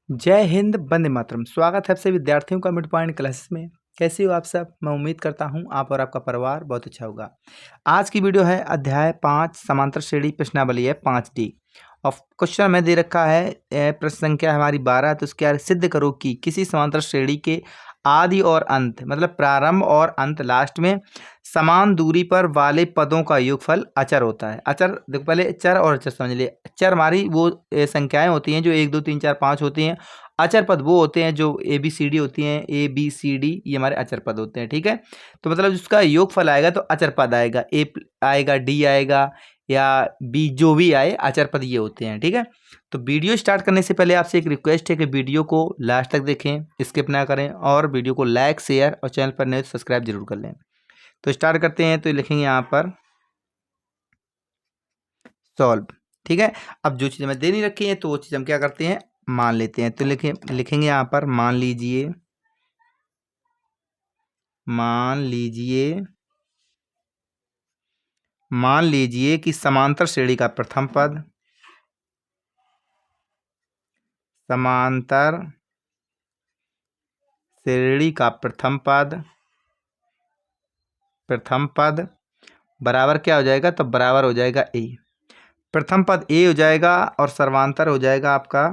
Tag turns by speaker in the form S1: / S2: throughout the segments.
S1: जय हिंद, वंदे मातरम। स्वागत है आपसे विद्यार्थियों का मिड पॉइंट क्लासेस में। कैसे हो आप सब? मैं उम्मीद करता हूं आप और आपका परिवार बहुत अच्छा होगा। आज की वीडियो है अध्याय 5 समांतर श्रेणी प्रश्नावली है 5D। और क्वेश्चन में दे रखा है प्रश्न संख्या हमारी 12। तो उसके सिद्ध करो कि किसी समांतर श्रेणी के आदि और अंत मतलब प्रारंभ और अंत लास्ट में समान दूरी पर वाले पदों का योगफल अचर होता है। अचर देखो, पहले चर और अचर समझ लिए। चर हमारी वो संख्याएं होती हैं जो 1 2 3 4 5 होती हैं। अचर पद वो होते हैं जो ABCD होती हैं। ABCD ये हमारे अचर पद होते हैं। ठीक है, तो मतलब जिसका योगफल आएगा तो अचर पद आएगा। A आएगा, D आएगा या B, जो भी आए अचर पद ये होते हैं। ठीक है, तो वीडियो स्टार्ट करने से पहले आपसे एक रिक्वेस्ट है कि वीडियो को लास्ट तक देखें, स्किप ना करें, और वीडियो को लाइक शेयर और चैनल पर नए तो सब्सक्राइब जरूर कर लें। तो स्टार्ट करते हैं। तो लिखेंगे यहाँ पर सॉल्व। ठीक है, अब जो चीज़ हमें दे नहीं रखी है तो वो चीज़ हम क्या करते हैं, मान लेते हैं। तो लिखेंगे यहाँ पर मान लीजिए कि समांतर श्रेणी का प्रथम पद प्रथम पद बराबर क्या हो जाएगा, तो बराबर हो जाएगा A। प्रथम पद A हो जाएगा और सर्वांतर हो जाएगा आपका,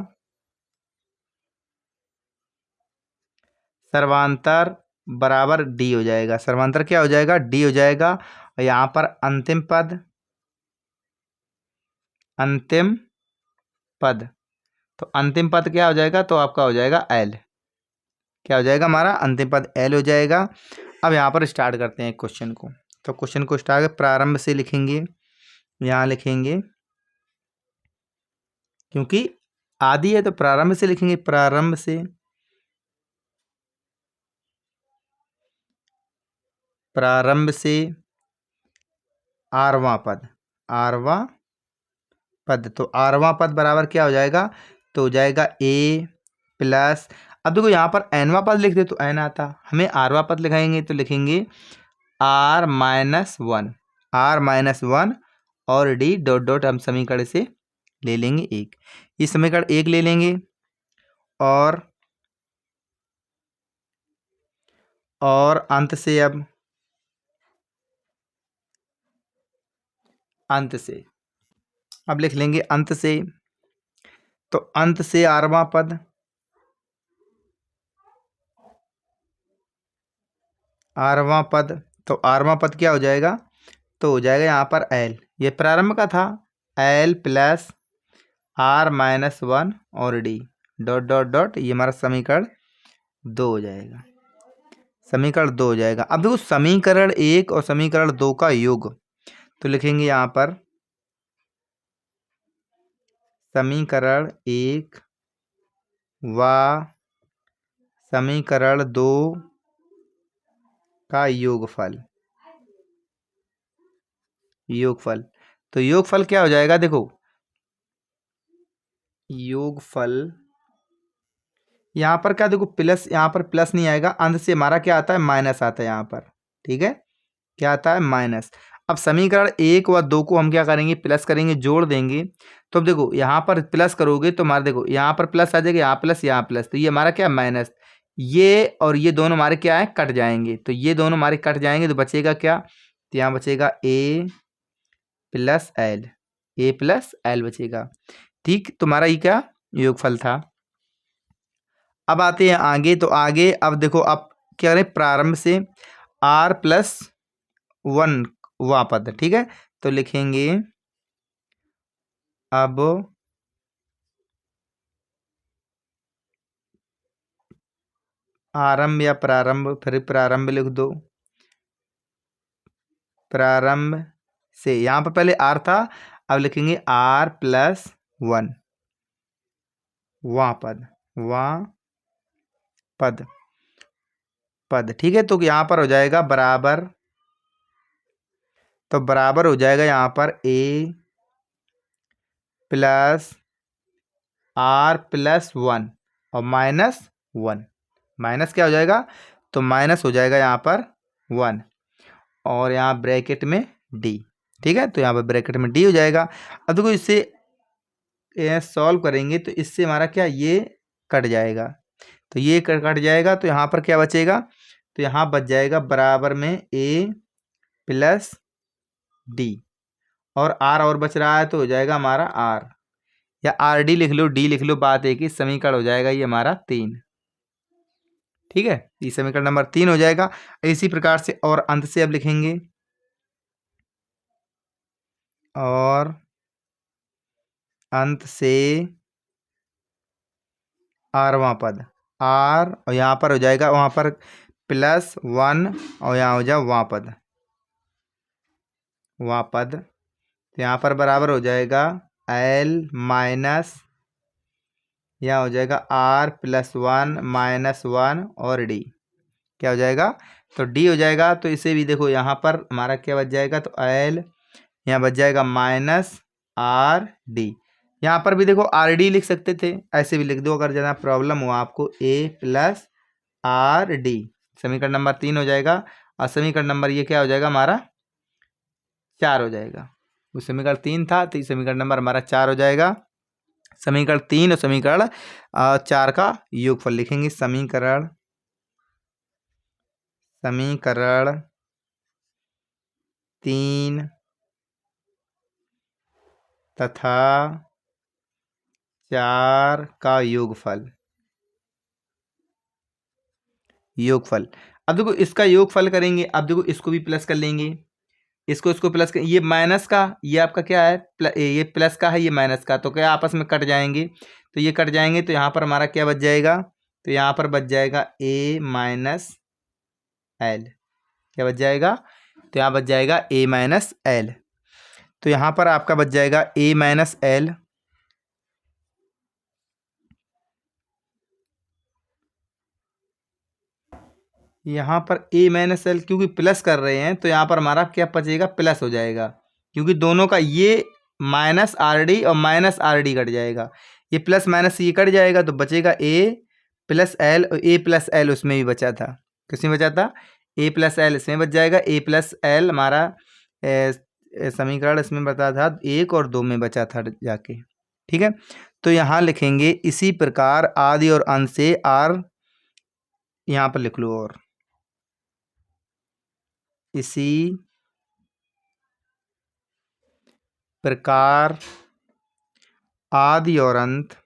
S1: सर्वांतर बराबर D हो जाएगा। सर्वांतर क्या हो जाएगा, D हो जाएगा। और यहाँ पर अंतिम पद तो अंतिम पद क्या हो जाएगा, तो आपका हो जाएगा L। क्या हो जाएगा, हमारा अंतिम पद L हो जाएगा। अब यहाँ पर स्टार्ट करते हैं क्वेश्चन को। तो क्वेश्चन को स्टार्ट प्रारंभ से लिखेंगे, यहाँ लिखेंगे क्योंकि आदि है तो प्रारंभ से लिखेंगे। प्रारंभ से आरवां पद तो आरवां पद बराबर क्या हो जाएगा, तो हो जाएगा A प्लस, अब देखो यहाँ पर nवां पद लिख दे तो n आता, हमें आरवां पद लिखाएंगे तो लिखेंगे R-1 और D डॉट डॉट हम समीकरण से ले लेंगे 1। इस समीकरण 1 ले लेंगे और अंत से अब लिख लेंगे अंत से। तो अंत से आरवां पद तो आरवां पद क्या हो जाएगा, तो हो जाएगा यहाँ पर L, ये प्रारंभ का था, L प्लस R-1 और D डॉट डॉट डॉट, ये हमारा समीकरण 2 हो जाएगा। अब देखो समीकरण 1 और समीकरण 2 का योग, तो लिखेंगे यहाँ पर समीकरण 1 व समीकरण 2 का योगफल। तो योगफल क्या हो जाएगा, देखो योगफल यहाँ पर क्या, देखो प्लस, यहाँ पर प्लस नहीं आएगा, अंत से हमारा क्या आता है, माइनस आता है यहाँ पर। ठीक है, क्या आता है, माइनस। अब समीकरण 1 व 2 को हम क्या करेंगे, प्लस करेंगे, जोड़ देंगे। तो अब देखो यहाँ पर प्लस करोगे तो हमारा देखो यहाँ पर प्लस आ जाएगा, यहाँ प्लस, तो ये हमारा क्या, माइनस। ये और ये दोनों हमारे क्या है, कट जाएंगे। तो ये दोनों हमारे कट जाएंगे तो बचेगा क्या, तो यहाँ बचेगा A प्लस L बचेगा। ठीक, तुम्हारा ये क्या योगफल था। अब आते हैं आगे। तो आगे अब देखो, अब क्या करें, प्रारंभ से R+1 वा पद। ठीक है, तो लिखेंगे अब आरंभ या प्रारंभ, फिर प्रारंभ लिख दो। प्रारंभ से यहाँ पर पहले R था, अब लिखेंगे R+1 वा पद। ठीक है, तो यहाँ पर हो जाएगा बराबर, तो बराबर हो जाएगा यहाँ पर A प्लस R+1 और -1। माइनस क्या हो जाएगा, तो माइनस हो जाएगा यहाँ पर 1 और यहाँ ब्रैकेट में D। ठीक है, तो यहाँ पर ब्रैकेट में D हो जाएगा। अब देखो इससे सॉल्व करेंगे तो इससे हमारा क्या, ये कट जाएगा। तो ये कट जाएगा तो यहाँ पर क्या बचेगा, तो यहाँ बच जाएगा बराबर में ए प्लस डी, और आर और बच रहा है तो हो जाएगा हमारा आर, या आर डी लिख लो, डी लिख लो, बात एक ही, समीकरण हो जाएगा ये हमारा 3। ठीक है, ये समीकरण नंबर 3 हो जाएगा। इसी प्रकार से और अंत से अब लिखेंगे, और अंत से आरवां पद, आर और यहाँ पर हो जाएगा वहाँ पर +1 और यहाँ हो जाए वहाँ पद, वहाँ पद, तो यहाँ पर बराबर हो जाएगा एल माइनस, यहाँ हो जाएगा आर +1 -1 और डी, क्या हो जाएगा, तो डी हो जाएगा। तो इसे भी देखो यहाँ पर हमारा क्या बच जाएगा, तो एल यहाँ बच जाएगा -RD, यहाँ पर भी देखो RD लिख सकते थे, ऐसे भी लिख दो अगर ज़्यादा प्रॉब्लम हो आपको, A + RD, समीकरण नंबर 3 हो जाएगा। और समीकरण नंबर ये क्या हो जाएगा हमारा 4 हो जाएगा। वो समीकरण 3 था तो ये समीकरण नंबर हमारा 4 हो जाएगा। समीकरण 3 और समीकरण 4 का योगफल लिखेंगे, समीकरण 3 तथा 4 का योगफल, अब देखो इसका योगफल करेंगे, अब देखो इसको भी प्लस कर लेंगे, इसको प्लस कर, ये माइनस का, ये आपका क्या है ये प्लस का है, ये माइनस का, तो क्या आपस में कट जाएंगे, तो ये कट जाएंगे, तो यहाँ पर हमारा क्या बच जाएगा, तो यहाँ पर बच जाएगा A - L, क्या बच जाएगा, तो यहाँ बच जाएगा A - L, तो यहाँ पर आपका बच जाएगा A - L, यहाँ पर A - L क्योंकि प्लस कर रहे हैं तो यहाँ पर हमारा क्या बचेगा, प्लस हो जाएगा, क्योंकि दोनों का ये -RD और -RD कट जाएगा, ये प्लस माइनस ये कट जाएगा, तो बचेगा A + L, और A + L उसमें भी बचा था, किसमें बचा था, A + L इसमें बच जाएगा, A + L हमारा समीकरण इसमें बता था 1 और 2 में बचा था जाके। ठीक है, तो यहाँ लिखेंगे इसी प्रकार आदि और अंत से R, यहाँ पर लिख लो, और इसी प्रकार आदि और अंत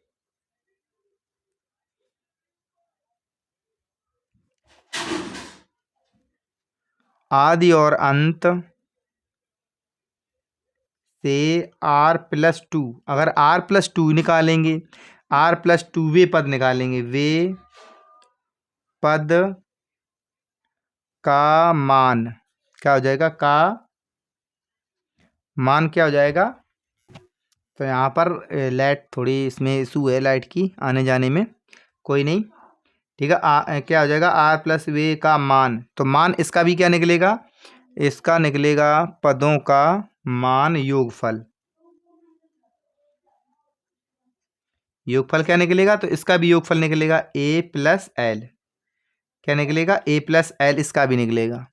S1: से R+2, अगर R+2 निकालेंगे, R+2 वे पद निकालेंगे, वे पद का मान क्या हो जाएगा, का मान क्या हो जाएगा, तो यहाँ पर लाइट थोड़ी इसमें इशू है, लाइट की आने जाने में, कोई नहीं, ठीक है, क्या हो जाएगा R+वे का मान, तो मान इसका भी क्या निकलेगा, इसका निकलेगा पदों का मान योगफल, योगफल क्या निकलेगा, तो इसका भी योगफल निकलेगा A + L, क्या निकलेगा, A + L, इसका भी निकलेगा,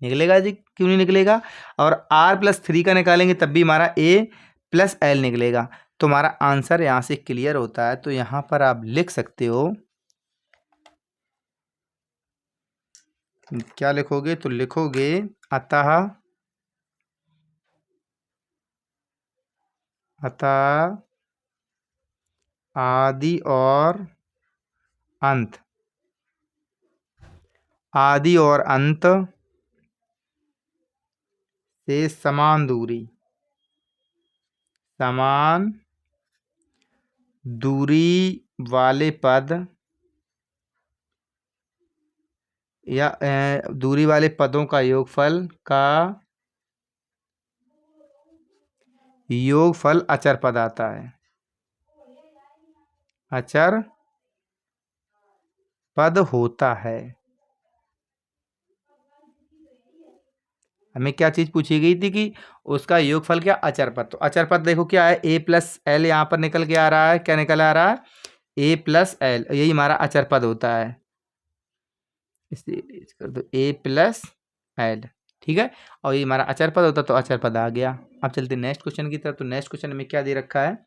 S1: निकलेगा जी, क्यों नहीं निकलेगा, और R+3 का निकालेंगे तब भी हमारा A + L निकलेगा, तो हमारा आंसर यहाँ से क्लियर होता है। तो यहाँ पर आप लिख सकते हो, क्या लिखोगे, तो लिखोगे अतः आदि और अंत से समान दूरी वाले पद या दूरी वाले पदों का योगफल अचर पद आता है, अचर पद होता है। हमें क्या चीज़ पूछी गई थी कि उसका योगफल क्या, अचर पद, तो अचर पद देखो क्या है, A + L यहाँ पर निकल के आ रहा है, क्या निकल आ रहा है, A + L, यही हमारा अचर पद होता है, इसे कर दो A + L, ठीक है, और ये हमारा अचर पद होता तो अचर पद आ गया। अब चलते नेक्स्ट क्वेश्चन की तरफ, तो नेक्स्ट क्वेश्चन में क्या दे रखा है,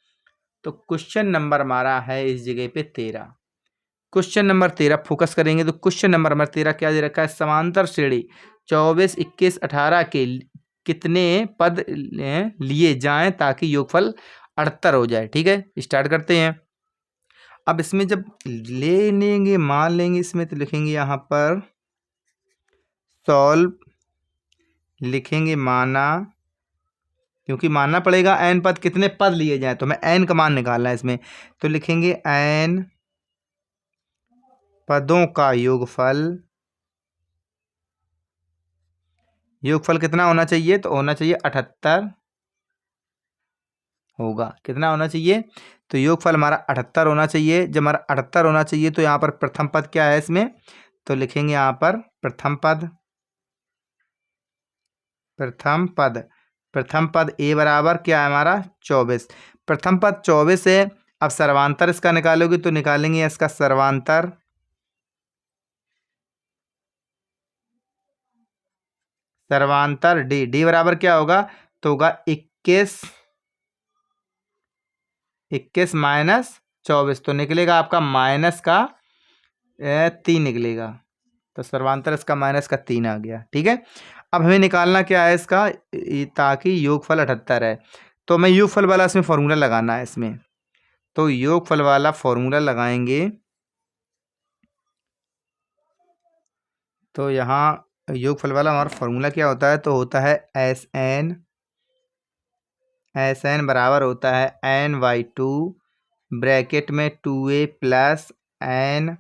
S1: तो क्वेश्चन नंबर हमारा है इस जगह पे 13, क्वेश्चन नंबर 13 फोकस करेंगे तो क्वेश्चन नंबर 13 क्या दे रखा है, समांतर श्रेणी 24, 21, 18 के कितने पद लिए जाएं ताकि योगफल 78 हो जाए। ठीक है, स्टार्ट करते हैं। अब इसमें जब ले लेंगे, मान लेंगे इसमें, तो लिखेंगे यहाँ पर सॉल्व, लिखेंगे माना, क्योंकि मानना पड़ेगा n पद कितने पद लिए जाए, तो हमें n का मान निकालना है इसमें, तो लिखेंगे n पदों का योगफल, योगफल कितना होना चाहिए, तो होना चाहिए 78 होगा। कितना होना चाहिए, तो योगफल हमारा 78 होना चाहिए। जब हमारा 78 होना चाहिए तो यहाँ पर प्रथम पद क्या है इसमें, तो लिखेंगे यहाँ पर प्रथम पद, प्रथम पद, प्रथम पद ए बराबर क्या है हमारा 24, प्रथम पद 24 है। अब सर्वांतर इसका निकालोगे तो निकालेंगे इसका सर्वांतर, सर्वांतर डी, डी बराबर क्या होगा, तो होगा 21, 21 माइनस 24, तो निकलेगा आपका माइनस का 3 निकलेगा, तो सर्वांतर इसका माइनस का 3 आ गया। ठीक है, अब हमें निकालना क्या है इसका, ताकि योगफल 78 है, तो हमें योगफल वाला इसमें फॉर्मूला लगाना है इसमें, तो योगफल वाला फॉर्मूला लगाएंगे। तो यहाँ योगफल वाला हमारा फॉर्मूला क्या होता है, तो होता है एस एन बराबर होता है n/2 ब्रैकेट में 2a प्लस n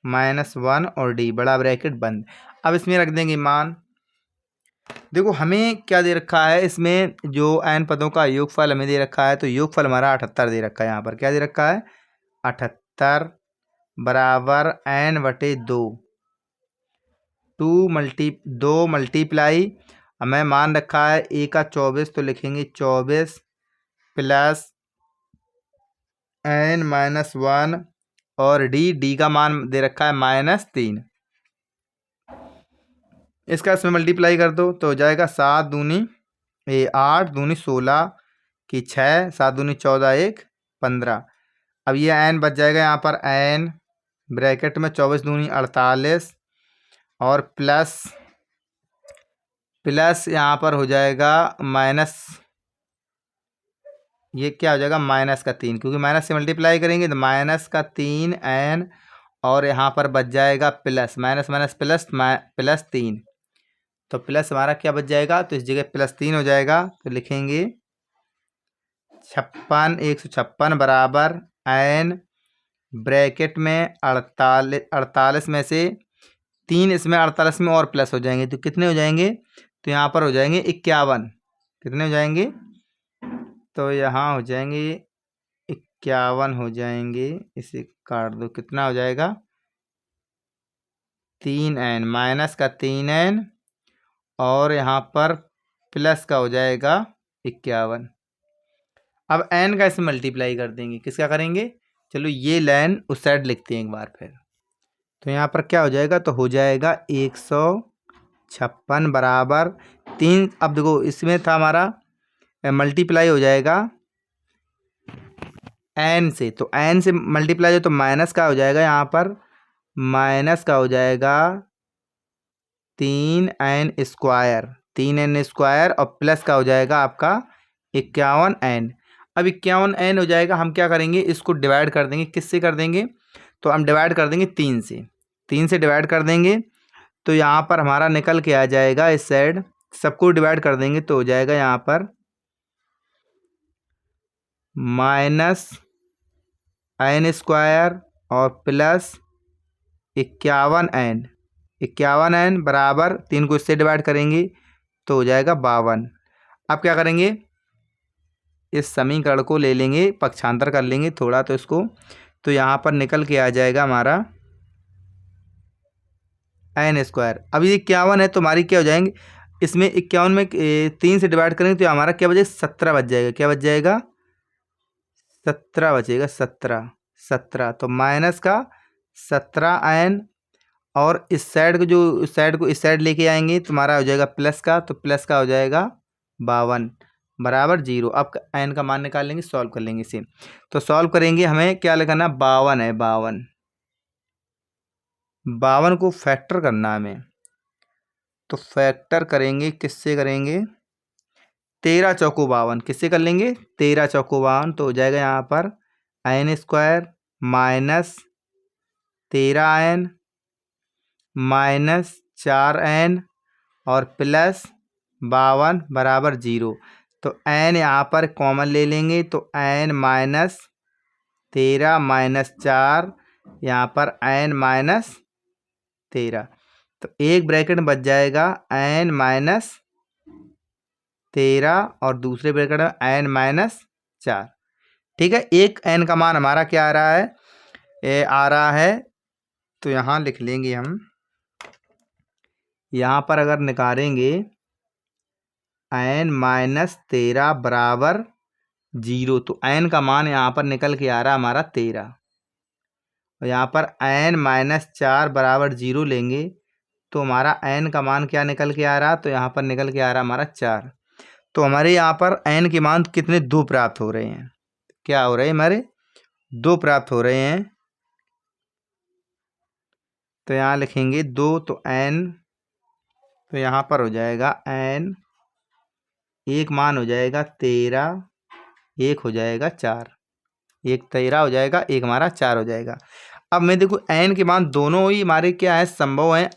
S1: -1 और d बड़ा ब्रैकेट बंद। अब इसमें रख देंगे मान। देखो हमें क्या दे रखा है इसमें, जो n पदों का योगफल हमें दे रखा है, तो योगफल हमारा 78 दे रखा है। यहाँ पर क्या दे रखा है, 78 बराबर n/2, 2 मल्टीप्लाई, हमें मान रखा है a का 24, तो लिखेंगे 24 प्लस n-1 और d का मान दे रखा है -3। इसका इसमें मल्टीप्लाई कर दो तो हो जाएगा 7 दूनी 8 दूनी 16 की 6, 7 दूनी 14, 1 15। अब ये n बच जाएगा यहाँ पर n ब्रैकेट में 24 दूनी 48 और प्लस यहाँ पर हो जाएगा माइनस, ये क्या हो जाएगा -3, क्योंकि माइनस से मल्टीप्लाई करेंगे तो -3n और यहाँ पर बच जाएगा प्लस, माइनस माइनस प्लस +3, तो प्लस हमारा क्या बच जाएगा, तो इस जगह +3 हो जाएगा, तो लिखेंगे 156 बराबर n ब्रैकेट में 48 में से 3 इसमें 48 में और प्लस हो जाएंगे, तो कितने हो जाएंगे, तो यहाँ पर हो जाएंगे 51। कितने हो जाएंगे, तो यहाँ हो जाएंगे 51 हो जाएंगे, इसे काट दो, कितना हो जाएगा 3n माइनस का 3n और यहाँ पर प्लस का हो जाएगा 51। अब n का इसमें मल्टीप्लाई कर देंगे, किसका करेंगे, चलो ये लाइन उस साइड लिखते हैं एक बार फिर, तो यहाँ पर क्या हो जाएगा, तो हो जाएगा 156 बराबर 3। अब देखो इसमें था हमारा मल्टीप्लाई हो जाएगा n से, तो n से मल्टीप्लाई हो तो माइनस का हो जाएगा, यहाँ पर माइनस का हो जाएगा 3n² 3n² और प्लस का हो जाएगा आपका 51n। अब 51n हो जाएगा, हम क्या करेंगे, इसको डिवाइड कर देंगे, किससे कर देंगे, तो हम डिवाइड कर देंगे 3 से, 3 से डिवाइड कर देंगे, तो यहाँ पर हमारा निकल के आ जाएगा, इस साइड सबको डिवाइड कर देंगे तो हो जाएगा यहाँ पर -n² और प्लस 51n, 51n बराबर 3 को इससे डिवाइड करेंगे तो हो जाएगा 52। अब क्या करेंगे, इस समीकरण को ले लेंगे, पक्षांतर कर लेंगे थोड़ा, तो इसको, तो यहाँ पर निकल के आ जाएगा हमारा n²। अब ये 51 है तो हमारी क्या हो जाएंगे, इसमें 51 में 3 से डिवाइड करेंगे तो हमारा क्या बचेगा, 17 बच जाएगा, क्या बच जाएगा 17 बचेगा, 17 तो माइनस का 17n और इस साइड को, जो इस साइड को इस साइड लेके आएंगे तुम्हारा हो जाएगा प्लस का, तो प्लस का हो जाएगा 52 बराबर 0। अब n का मान निकाल लेंगे, सॉल्व कर लेंगे इसे, तो सॉल्व करेंगे, हमें क्या लगाना, 52 है, 52 52 को फैक्टर करना है हमें, तो फैक्टर करेंगे, किससे करेंगे? 13 चौको 52, किससे कर लेंगे? 13 चौको 52, तो हो जाएगा यहाँ पर n² minus 13n minus 4n और प्लस 52 बराबर 0। तो n यहाँ पर कॉमन ले लेंगे, तो n माइनस 13 माइनस 4, यहाँ पर n माइनस 13, तो एक ब्रैकेट में बच जाएगा n माइनस 13 और दूसरे ब्रैकेट में n माइनस 4। ठीक है, एक n का मान हमारा क्या आ रहा है? आ रहा है, तो यहाँ लिख लेंगे हम, यहाँ पर अगर निकालेंगे n माइनस 13 बराबर 0, तो n का मान यहाँ पर निकल के आ रहा है हमारा 13, और यहाँ पर n माइनस 4 बराबर 0 लेंगे तो हमारा n का मान क्या निकल के आ रहा? तो यहाँ पर निकल के आ रहा हमारा 4। तो हमारे यहाँ पर n के मान कितने? 2 प्राप्त हो रहे हैं। क्या हो रहे हैं हमारे? 2 प्राप्त हो रहे हैं। तो यहाँ लिखेंगे 2, तो n, तो यहाँ पर हो जाएगा n, एक मान हो जाएगा 13, एक हो जाएगा 4, एक 13 हो जाएगा, एक हमारा 4 हो जाएगा। अब मैं देखो n के मान दोनों ही हमारे क्या है? संभव है,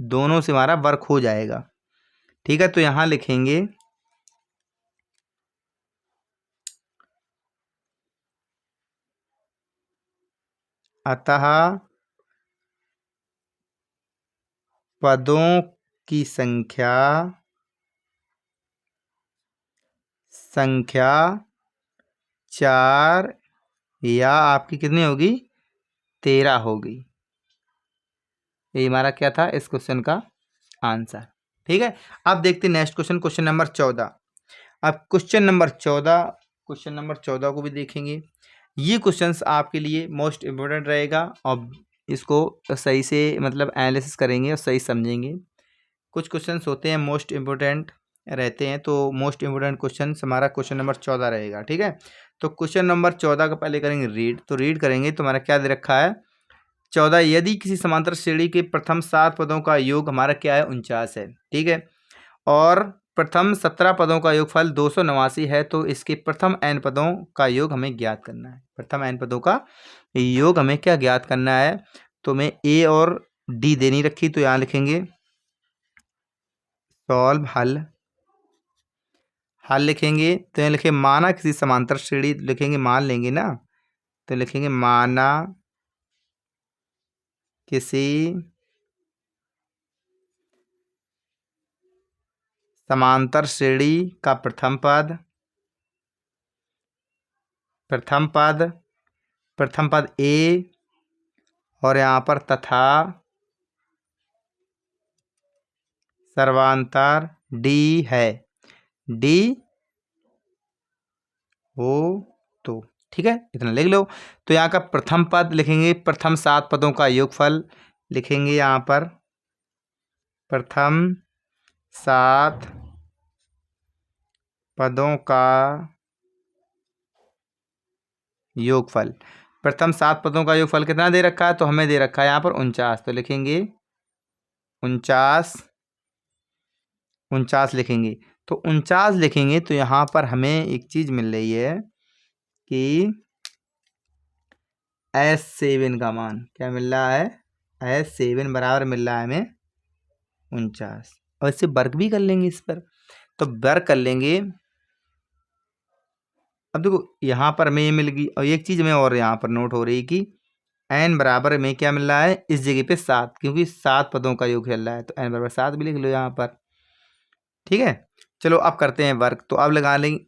S1: दोनों से हमारा वर्क हो जाएगा। ठीक है, तो यहाँ लिखेंगे अतः पदों की संख्या 4 या आपकी कितनी होगी? 13 होगी। ये हमारा क्या था इस क्वेश्चन का आंसर। ठीक है, अब देखते हैं नेक्स्ट क्वेश्चन, क्वेश्चन नंबर 14। अब क्वेश्चन नंबर 14 को भी देखेंगे। ये क्वेश्चंस आपके लिए मोस्ट इम्पोर्टेंट रहेगा और इसको सही से मतलब एनालिसिस करेंगे और सही समझेंगे। कुछ क्वेश्चंस होते हैं मोस्ट इम्पोर्टेंट रहते हैं, तो मोस्ट इम्पोर्टेंट क्वेश्चन हमारा क्वेश्चन नंबर 14 रहेगा। ठीक है, तो क्वेश्चन नंबर 14 का पहले करेंगे रीड। तो रीड करेंगे तो हमारा क्या दे रखा है? 14, यदि किसी समांतर श्रेणी के प्रथम 7 पदों का योग हमारा क्या है? 49 है। ठीक है, और प्रथम 17 पदों का योगफल 289 है, तो इसके प्रथम n पदों का योग हमें ज्ञात करना है। प्रथम n पदों का योग हमें क्या ज्ञात करना है? तो मैं a और d देनी रखी, तो यहाँ लिखेंगे सॉल्व, हल लिखेंगे। तो यहाँ लिखे माना किसी समांतर श्रेणी, लिखेंगे मान लेंगे ना, तो लिखेंगे माना किसी समांतर श्रेणी का प्रथम पद A और यहाँ पर तथा सर्वांतर D है, D हो तो। ठीक है, इतना लिख लो। तो यहाँ का प्रथम पद लिखेंगे, प्रथम 7 पदों का योगफल लिखेंगे, यहाँ पर प्रथम 7 पदों का योगफल। प्रथम 7 पदों का योगफल कितना दे रखा है? तो हमें दे रखा है यहाँ पर 49, तो लिखेंगे 49 लिखेंगे। तो 49 लिखेंगे तो यहाँ पर हमें एक चीज़ मिल रही है कि S7 का मान क्या मिल रहा है? S7 बराबर मिल रहा है हमें 49, और इससे वर्क भी कर लेंगे इस पर, तो वर्क कर लेंगे। अब देखो यहाँ पर हमें ये मिल गई, और एक चीज़ हमें और यहाँ पर नोट हो रही कि n बराबर में क्या मिल रहा है? इस जगह पे 7, क्योंकि 7 पदों का योग चल रहा है, तो n बराबर 7 भी लिख लो यहाँ पर। ठीक है, चलो अब करते हैं वर्क। तो अब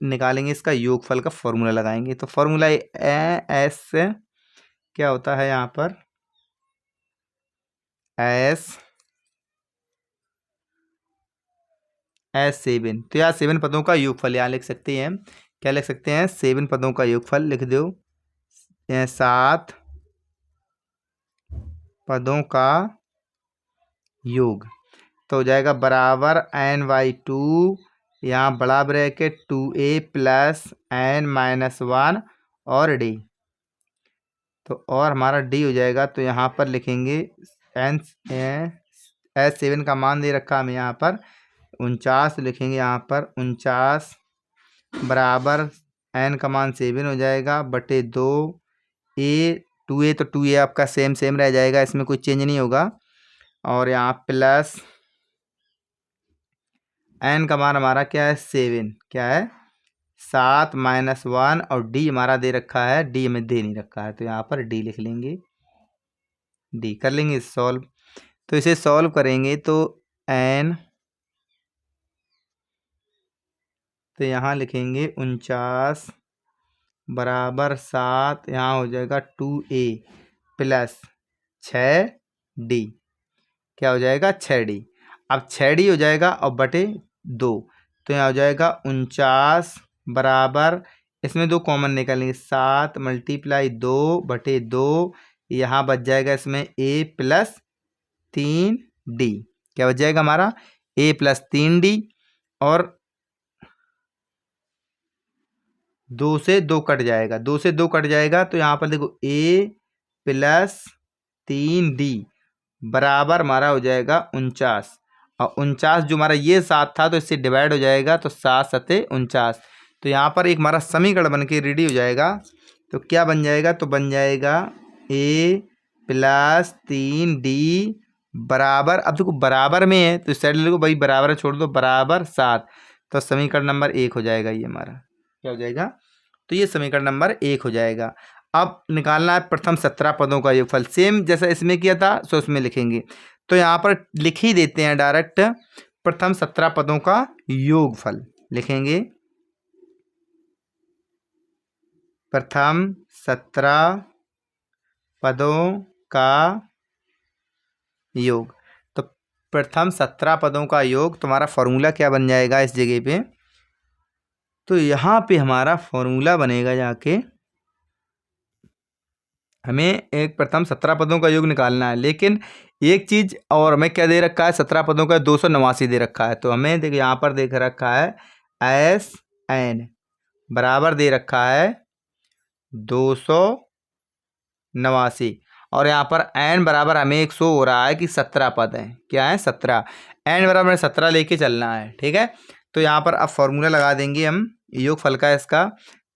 S1: निकालेंगे इसका योगफल का फॉर्मूला लगाएंगे। तो फॉर्मूला एस क्या होता है यहाँ पर? S7, तो यार 7 पदों का योगफल यहाँ लिख सकते हैं। क्या लिख सकते हैं? 7 पदों का योगफल लिख दो, 7 पदों का योग, तो हो जाएगा बराबर n/2, यहाँ बड़ा ब्रैकेट 2a प्लस n-1 और d, तो और हमारा d हो जाएगा, तो यहाँ पर लिखेंगे एन S7 का मान दे रखा हमें यहाँ पर 49, लिखेंगे यहाँ पर 49 बराबर एन का मान 7 हो जाएगा बटे 2 ए 2a, तो 2a आपका सेम सेम रह जाएगा, इसमें कोई चेंज नहीं होगा। और यहाँ प्लस एन का मान हमारा क्या है 7, क्या है 7 माइनस 1, और डी हमारा दे रखा है, डी हमें दे नहीं रखा है तो यहाँ पर डी लिख लेंगे, डी कर लेंगे सॉल्व। तो इसे सॉल्व करेंगे तो एन, तो यहाँ लिखेंगे 49 बराबर 7, यहाँ हो जाएगा 2a प्लस 6d, क्या हो जाएगा 6d। अब 6d हो जाएगा और बटे 2, तो यहाँ हो जाएगा 49 बराबर, इसमें 2 कॉमन निकालेंगे, 7 मल्टीप्लाई 2 बटे 2, यहाँ बच जाएगा इसमें a प्लस 3d, क्या बच जाएगा हमारा a प्लस 3d, और 2 से 2 कट जाएगा, 2 से 2 कट जाएगा, तो यहाँ पर देखो a प्लस 3d बराबर हमारा हो जाएगा 49, और 49 जो हमारा ये 7 था तो इससे डिवाइड हो जाएगा, तो 7 सते 49, तो यहाँ पर एक हमारा समीकरण बन के रेडी हो जाएगा। तो क्या बन जाएगा, तो बन जाएगा a प्लस 3d बराबर, अब देखो बराबर में है तो इस साइड लिखो भाई, बराबर छोड़ दो, बराबर 7, तो समीकरण नंबर 1 हो जाएगा ये हमारा, क्या हो जाएगा, तो ये समीकरण नंबर 1 हो जाएगा। अब निकालना है प्रथम 17 पदों का योगफल, सेम जैसा इसमें किया था सो उसमें लिखेंगे, तो यहाँ पर लिख ही देते हैं डायरेक्ट, प्रथम 17 पदों का योगफल लिखेंगे, प्रथम 17 पदों का योग। तो प्रथम 17 पदों का योग तुम्हारा फॉर्मूला क्या बन जाएगा इस जगह पे, तो यहाँ पे हमारा फॉर्मूला बनेगा, जाके हमें एक प्रथम 17 पदों का योग निकालना है, लेकिन एक चीज़ और हमें क्या दे रखा है, 17 पदों का 289 दे रखा है, तो हमें देखिए यहाँ पर देख रखा है SN बराबर दे रखा है 289, और यहाँ पर n बराबर हमें एक शो हो रहा है कि 17 पद हैं, क्या है 17, n बराबर 17 लेके चलना है, ठीक है। तो यहाँ पर अब फॉर्मूला लगा देंगे हम योगफल का इसका,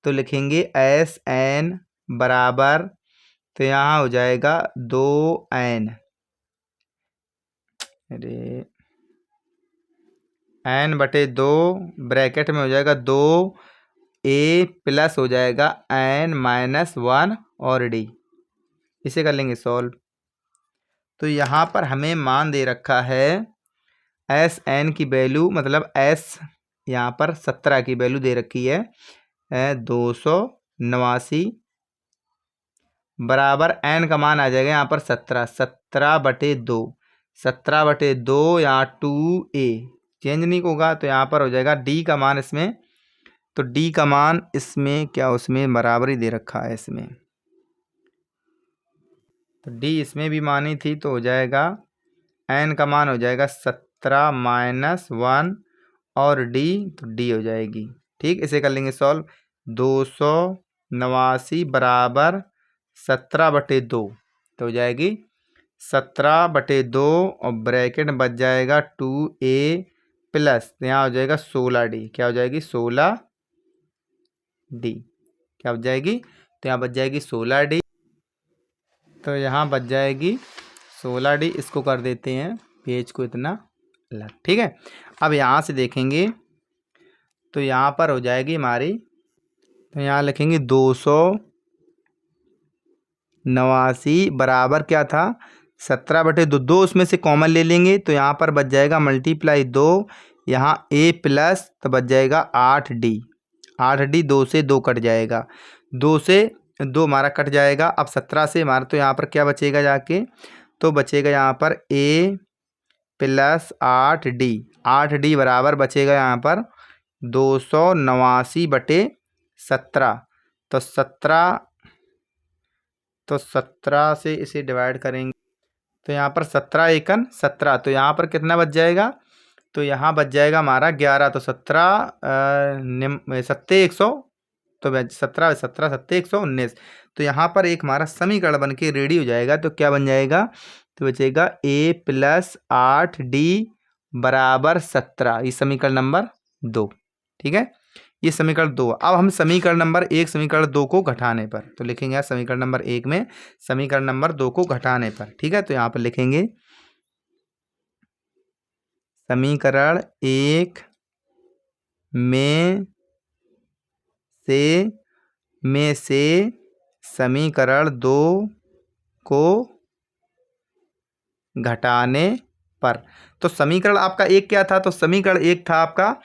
S1: तो लिखेंगे SN बराबर, तो यहाँ हो जाएगा 2n, अरे n बटे 2 ब्रैकेट में हो जाएगा 2a प्लस हो जाएगा n माइनस 1 और d, इसे कर लेंगे सॉल्व। तो यहाँ पर हमें मान दे रखा है SN की वैल्यू, मतलब s यहाँ पर 17 की वैल्यू दे रखी है 289 बराबर n का मान आ जाएगा यहाँ पर 17 बटे 2, 17 बटे 2, यहाँ 2a चेंज नहीं होगा, तो यहाँ पर हो जाएगा d का मान इसमें, तो d का मान इसमें क्या, उसमें बराबर ही दे रखा है इसमें, तो d इसमें भी मानी थी, तो हो जाएगा n का मान हो जाएगा 17 माइनस 1 और d, तो d हो जाएगी, ठीक। इसे कर लेंगे सॉल्व, 289 बराबर 17 बटे 2, तो हो जाएगी 17 बटे 2, और ब्रैकेट में बच जाएगा 2a प्लस, तो यहाँ हो जाएगा 16d, क्या हो जाएगी 16d, क्या बच जाएगी, तो यहाँ बच जाएगी 16d, तो यहाँ बच जाएगी 16d, इसको कर देते हैं पेज को इतना अलग, ठीक है। अब यहाँ से देखेंगे तो यहाँ पर हो जाएगी हमारी, तो यहाँ लिखेंगे 289 बराबर क्या था 17 बटे 2, 2 उसमें से कॉमन ले लेंगे, तो यहाँ पर बच जाएगा मल्टीप्लाई 2, यहाँ a प्लस, तो बच जाएगा 8d, 8d 2 से 2 कट जाएगा, 2 से 2 हमारा कट जाएगा। अब 17 से हमारा, तो यहाँ पर क्या बचेगा जाके, तो बचेगा यहाँ पर a प्लस 8d, 8d बराबर बचेगा यहाँ पर 289 बटे 17, तो 17 से इसे डिवाइड करेंगे, तो यहाँ पर 17 एकन 17, तो यहाँ पर कितना बच जाएगा, तो यहाँ बच जाएगा हमारा 11, तो 17 सत्ते 100, तो 17 17 सत्ते 119, तो यहाँ पर एक हमारा समीकरण बन के रेडी हो जाएगा। तो क्या बन जाएगा, तो बचेगा a प्लस 8d बराबर 17। ये समीकरण नंबर 2। ठीक है, ये समीकरण 2। अब हम समीकरण नंबर 1 समीकरण 2 को घटाने पर तो लिखेंगे यहाँ समीकरण नंबर 1 में समीकरण नंबर 2 को घटाने पर। ठीक है, तो यहाँ पर लिखेंगे समीकरण 1 में से समीकरण 2 को घटाने पर। तो समीकरण आपका एक क्या था? तो समीकरण एक था आपका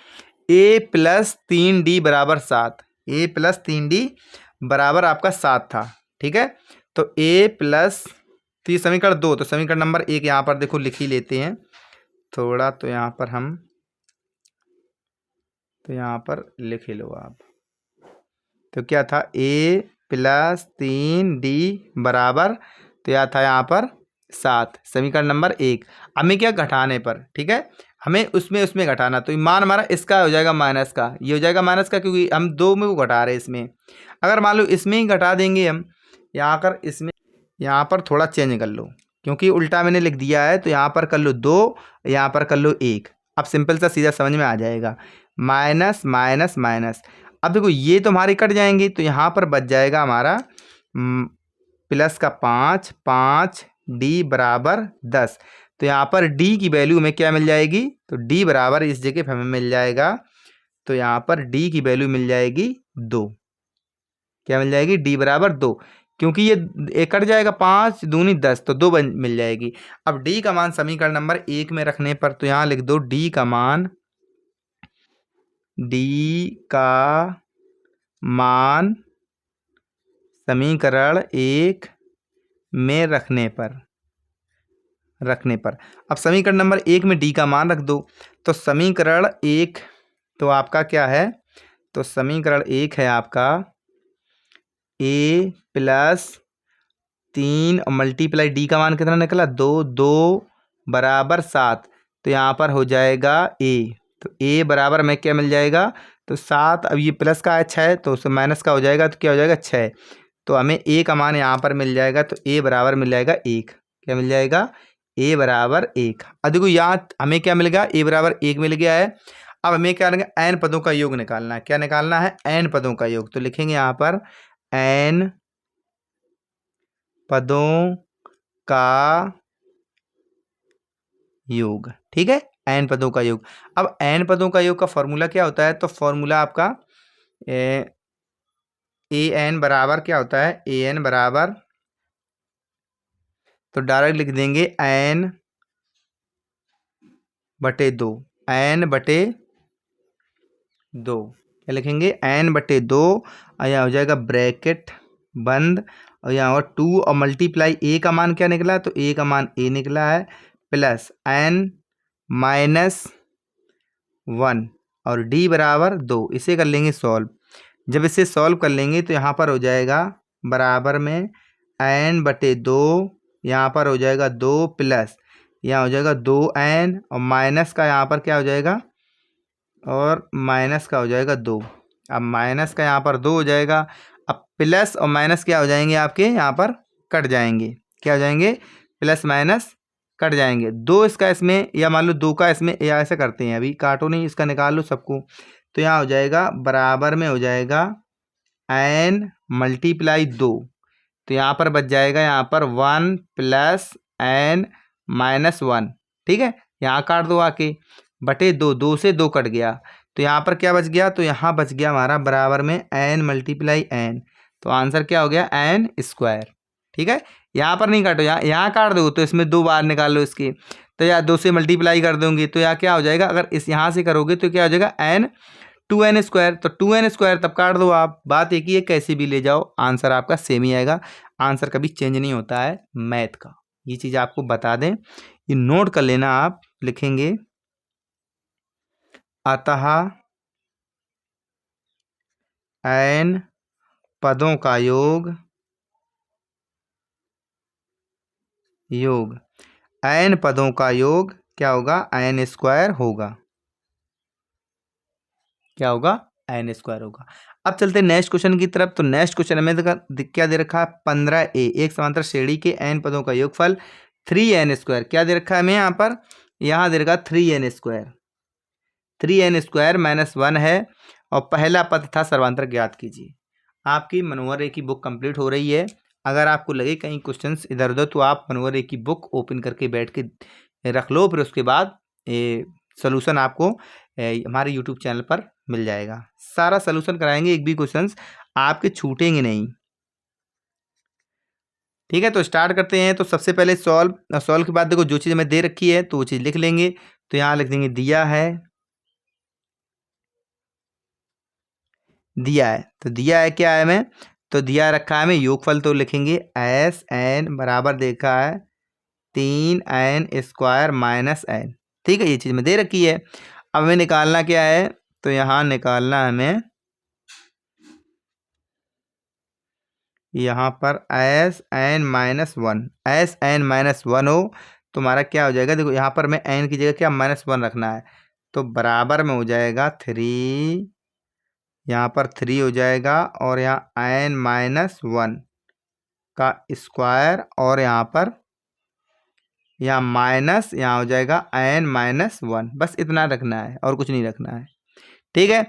S1: a प्लस 3d बराबर 7। a प्लस 3d बराबर आपका 7 था। ठीक है, तो a प्लस, तो ये समीकरण 2। तो समीकरण नंबर 1 यहाँ पर देखो लिख ही लेते हैं थोड़ा, तो यहाँ पर हम, तो यहाँ पर लिख ही लो आप। तो क्या था? a प्लस 3d बराबर, तो यह था यहाँ पर 7, समीकरण नंबर 1। हमें क्या घटाने पर, ठीक है, हमें उसमें घटाना। तो मान हमारा इसका हो जाएगा माइनस का, ये हो जाएगा माइनस का, क्योंकि हम 2 में को घटा रहे हैं इसमें। अगर मान लो इसमें ही घटा देंगे हम, यहाँ कर इसमें, यहाँ पर थोड़ा चेंज कर लो क्योंकि उल्टा मैंने लिख दिया है। तो यहाँ पर कर लो 2, यहाँ पर कर लो 1। अब सिंपल सा सीधा समझ में आ जाएगा, माइनस माइनस माइनस। अब देखो ये तो हमारे कट जाएंगे, तो यहाँ पर बच जाएगा हमारा प्लस का 5 डी बराबर 10। तो यहाँ पर डी की वैल्यू हमें क्या मिल जाएगी? तो डी बराबर इस जगह पर हमें मिल जाएगा, तो यहाँ पर डी की वैल्यू मिल जाएगी 2। क्या मिल जाएगी? डी बराबर 2, क्योंकि ये कट जाएगा, 5 दूनी 10, तो 2 मिल जाएगी। अब डी का मान समीकरण नंबर 1 में रखने पर, तो यहाँ लिख दो डी का मान समीकरण 1 में रखने पर अब समीकरण नंबर 1 में डी का मान रख दो। तो समीकरण 1 तो आपका क्या है? तो समीकरण 1 है आपका a प्लस 3 और मल्टीप्लाई डी का मान कितना निकला? 2 बराबर 7। तो यहाँ पर हो जाएगा a, तो a बराबर में क्या मिल जाएगा? तो 7। अब ये प्लस का है 6, तो उससे माइनस का हो जाएगा, तो क्या हो जाएगा? 6। तो हमें a का मान यहाँ पर मिल जाएगा, तो a बराबर मिल जाएगा 1। क्या मिल जाएगा? a बराबर 1। अब देखो यहाँ हमें क्या मिल गया? a बराबर 1 मिल गया है। अब हमें क्या लगेगा? n पदों का योग निकालना है। क्या निकालना है? n पदों का योग। तो लिखेंगे यहाँ पर n पदों का योग। ठीक है, n पदों का योग। अब n पदों का योग का फॉर्मूला क्या होता है? तो फॉर्मूला आपका an बराबर क्या होता है? an बराबर, तो डायरेक्ट लिख देंगे n बटे 2। n बटे 2 क्या लिखेंगे? n बटे 2, और यहाँ हो जाएगा ब्रैकेट बंद, और यहाँ और 2 और मल्टीप्लाई a का मान क्या निकला? तो a का मान a निकला है, प्लस n माइनस 1 और d बराबर 2। इसे कर लेंगे सॉल्व। जब इसे सॉल्व कर लेंगे तो यहाँ पर हो जाएगा बराबर में n बटे 2, यहाँ पर हो जाएगा 2 प्लस, यहाँ हो जाएगा 2n, और माइनस का यहाँ पर क्या हो जाएगा? और माइनस का हो जाएगा 2। अब माइनस का यहाँ पर 2 हो जाएगा। अब प्लस और माइनस क्या हो जाएंगे? आपके यहाँ पर कट जाएंगे। क्या हो जाएंगे? प्लस माइनस कट जाएंगे। 2 इसका इसमें, या मान लो 2 का इसमें, या ऐसा करते हैं, अभी काटो नहीं, इसका निकाल लो सबको। तो यहाँ हो जाएगा बराबर में हो जाएगा n मल्टीप्लाई 2, तो यहाँ पर बच जाएगा यहाँ पर 1 प्लस n माइनस 1। ठीक है, यहाँ काट दो आके, बटे 2, 2 से 2 कट गया, तो यहाँ पर क्या बच गया? तो यहाँ बच गया हमारा बराबर में n मल्टीप्लाई n। तो आंसर क्या हो गया? n square. ठीक है, यहाँ पर नहीं काटो, यहाँ काट दो, तो इसमें 2 बार निकाल लो इसके, तो यहाँ 2 से मल्टीप्लाई कर दोगे, तो यहाँ क्या हो जाएगा? अगर इस यहाँ से करोगे तो क्या हो जाएगा? n 2n square. तो 2n स्क्वायर तब काट दो आप, बात एक ही है, कैसे भी ले जाओ आंसर आपका सेम ही आएगा। आंसर कभी चेंज नहीं होता है मैथ का, ये चीज़ आपको बता दें, ये नोट कर लेना आप। लिखेंगे अतः n पदों का योग n पदों का योग क्या होगा? n स्क्वायर होगा। क्या होगा? n स्क्वायर होगा। अब चलते हैं नेक्स्ट क्वेश्चन की तरफ। तो नेक्स्ट क्वेश्चन में क्या दे रखा है? 15a, एक समांतर श्रेणी के n पदों का योगफल 3n²। क्या दे रखा है हमें यहाँ पर? यहाँ दे रखा 3n²। 3n² -1 है और पहला पद था सर्वांतर ज्ञात कीजिए। आपकी मनोहर रे की बुक कंप्लीट हो रही है। अगर आपको लगे कहीं क्वेश्चंस इधर उधर तो आप मनोहर रे की बुक ओपन करके बैठ के रख लो, फिर उसके बाद सोल्यूशन आपको हमारे यूट्यूब चैनल पर मिल जाएगा। सारा सोल्यूशन कराएंगे, एक भी क्वेश्चंस आपके छूटेंगे नहीं। ठीक है, तो स्टार्ट करते हैं। तो सबसे पहले सॉल्व के बाद देखो जो चीज़ हमें दे रखी है तो वो चीज़ लिख लेंगे। तो यहाँ लिख देंगे दिया है, दिया है। तो दिया है क्या है हमें? तो दिया रखा है हमें योगफल, तो लिखेंगे SN बराबर देखा है 3n² -n। ठीक है, ये चीज़ में दे रखी है। अब हमें निकालना क्या है? तो यहाँ निकालना हमें यहाँ पर SN-1। SN-1 हो तो हमारा क्या हो जाएगा? देखो यहाँ पर मैं n की जगह क्या -1 रखना है, तो बराबर में हो जाएगा 3, यहाँ पर 3 हो जाएगा और यहाँ n-1 का स्क्वायर और यहाँ पर यहाँ माइनस यहाँ हो जाएगा n-1। बस इतना रखना है और कुछ नहीं रखना है। ठीक है,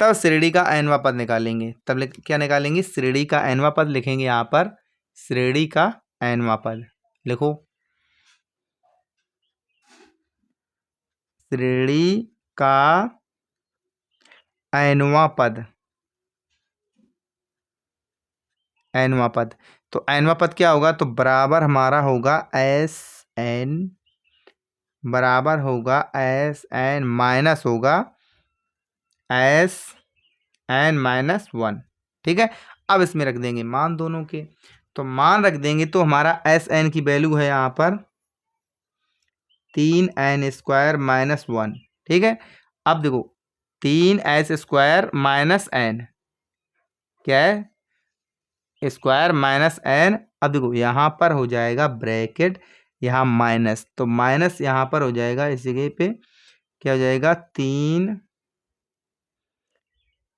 S1: तब श्रेणी का nवां पद निकालेंगे। तब क्या निकालेंगे? श्रेणी का nवां पद लिखेंगे यहाँ पर। श्रेणी का nवां पद लिखो, श्रेणी का nवां पद। nवां पद, तो nवां पद क्या होगा? तो बराबर हमारा होगा SN, बराबर होगा SN माइनस होगा SN-1। ठीक है, अब इसमें रख देंगे मान दोनों के। तो मान रख देंगे तो हमारा SN की वैल्यू है यहाँ पर 3n² -1। ठीक है, अब देखो 3s² -n क्या है? Square -n। अब देखो यहाँ पर हो जाएगा ब्रैकेट, यहाँ माइनस, तो माइनस यहाँ पर हो जाएगा इस जगह पे क्या हो जाएगा?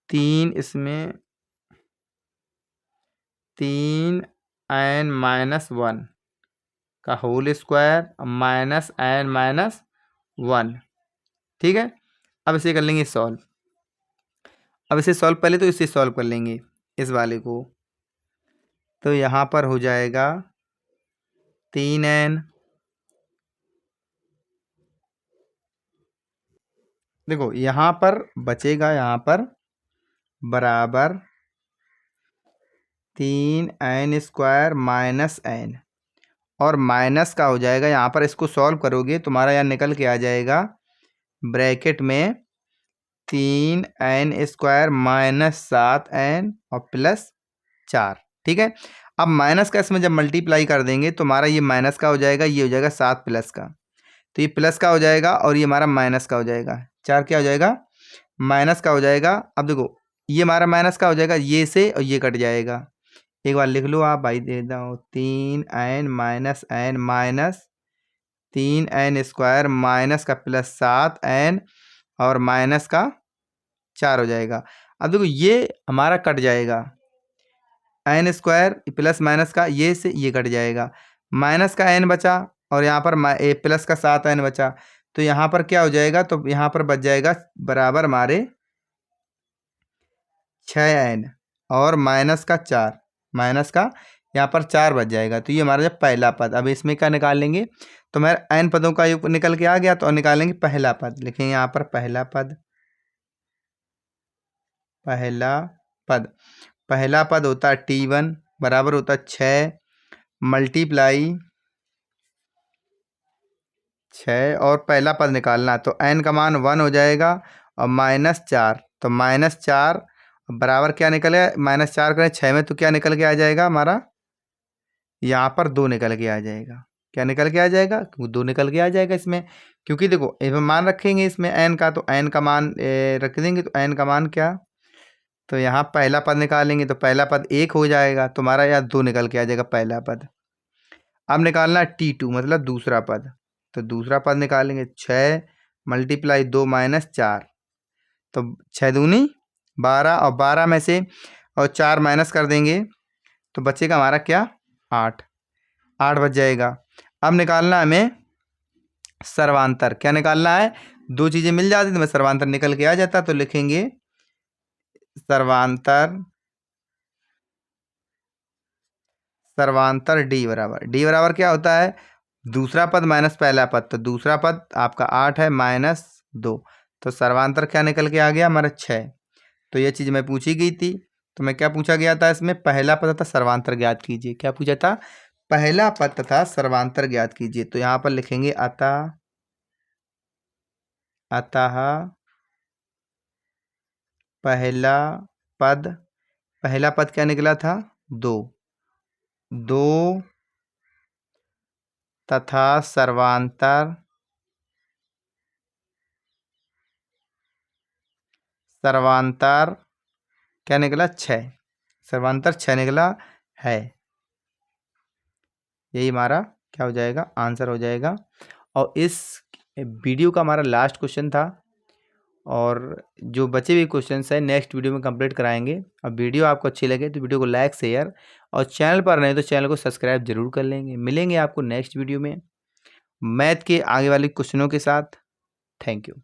S1: 3 इसमें 3n-1 का होल स्क्वायर -n-1। ठीक है, अब इसे कर लेंगे सॉल्व। अब इसे सॉल्व पहले तो इसे सॉल्व कर लेंगे इस वाले को। तो यहाँ पर हो जाएगा 3n, देखो यहाँ पर बचेगा यहाँ पर बराबर 3n² -n और माइनस का हो जाएगा यहाँ पर। इसको सॉल्व करोगे तुम्हारा यहाँ निकल के आ जाएगा ब्रैकेट में 3n² -7n और +4। ठीक है, अब माइनस का इसमें जब मल्टीप्लाई कर देंगे तो हमारा ये माइनस का हो जाएगा, ये हो जाएगा 7 प्लस का, तो ये प्लस का हो जाएगा और ये हमारा माइनस का हो जाएगा। 4 क्या हो जाएगा? माइनस का हो जाएगा। अब देखो ये हमारा माइनस का हो जाएगा, ये से और ये कट जाएगा। एक बार लिख लो आप भाई, दे दो 3n -n minus 3n² minus का +7n और माइनस का 4 हो जाएगा। अब देखो ये हमारा कट जाएगा, n² प्लस माइनस का ये से ये कट जाएगा, माइनस का n बचा और यहाँ पर प्लस का 7n बचा। तो यहाँ पर क्या हो जाएगा? तो यहाँ पर बच जाएगा बराबर हमारे 6n और माइनस का 4, माइनस का यहाँ पर 4 बच जाएगा। तो ये हमारा जब पहला पद। अब इसमें क्या निकाल लेंगे? तो मेरा n पदों का योग निकल के आ गया, तो निकालेंगे पहला पद। लिखेंगे यहाँ पर पहला पद, पहला पद। पहला पद होता है T1 बराबर होता है 6 मल्टीप्लाई 6 और पहला पद निकालना, तो n का मान 1 हो जाएगा और -4, तो -4 बराबर क्या निकले? -4 करें 6 में तो क्या निकल के आ जाएगा हमारा? यहाँ पर 2 निकल के आ जाएगा। क्या निकल के आ जाएगा? 2 निकल के आ जाएगा इसमें, क्योंकि देखो इसमें मान रखेंगे इसमें n का, तो n का मान रख देंगे, तो n का मान क्या? तो यहाँ पहला पद निकालेंगे तो पहला पद 1 हो जाएगा, तुम्हारा यहाँ 2 निकल के आ जाएगा पहला पद। अब निकालना है T2 मतलब दूसरा पद, तो दूसरा पद निकालेंगे 6 मल्टीप्लाई 2 -4, तो 6 दूनी 12 और 12 में से और 4 माइनस कर देंगे तो बचेगा हमारा क्या? 8 बच जाएगा। अब निकालना है हमें सर्वांतर। क्या निकालना है? दो चीजें मिल जाती तो मैं सर्वांतर निकल के आ जाता। तो लिखेंगे सर्वांतर, सर्वांतर डी बराबर क्या होता है? दूसरा पद माइनस पहला पद। तो दूसरा पद आपका 8 है माइनस 2। तो सर्वांतर क्या निकल के आ गया हमारा? 6। तो ये चीज मैं पूछी गई थी। तो मैं क्या पूछा गया था इसमें? पहला पद तथा सर्वांतर ज्ञात कीजिए। क्या पूछा था? पहला पद तथा सर्वांतर ज्ञात कीजिए। तो यहाँ पर लिखेंगे अतः, अतः पहला पद, पहला पद क्या निकला था? 2, 2 तथा सर्वांतर, सर्वांतर क्या निकला? 6। सर्वांतर 6 निकला है। यही हमारा क्या हो जाएगा? आंसर हो जाएगा। और इस वीडियो का हमारा लास्ट क्वेश्चन था, और जो बचे हुए क्वेश्चंस हैं नेक्स्ट वीडियो में कंप्लीट कराएंगे। अब वीडियो आपको अच्छी लगे तो वीडियो को लाइक, शेयर, और चैनल पर नहीं तो चैनल को सब्सक्राइब जरूर कर लेंगे। मिलेंगे आपको नेक्स्ट वीडियो में मैथ के आगे वाले क्वेश्चनों के साथ। Thank you.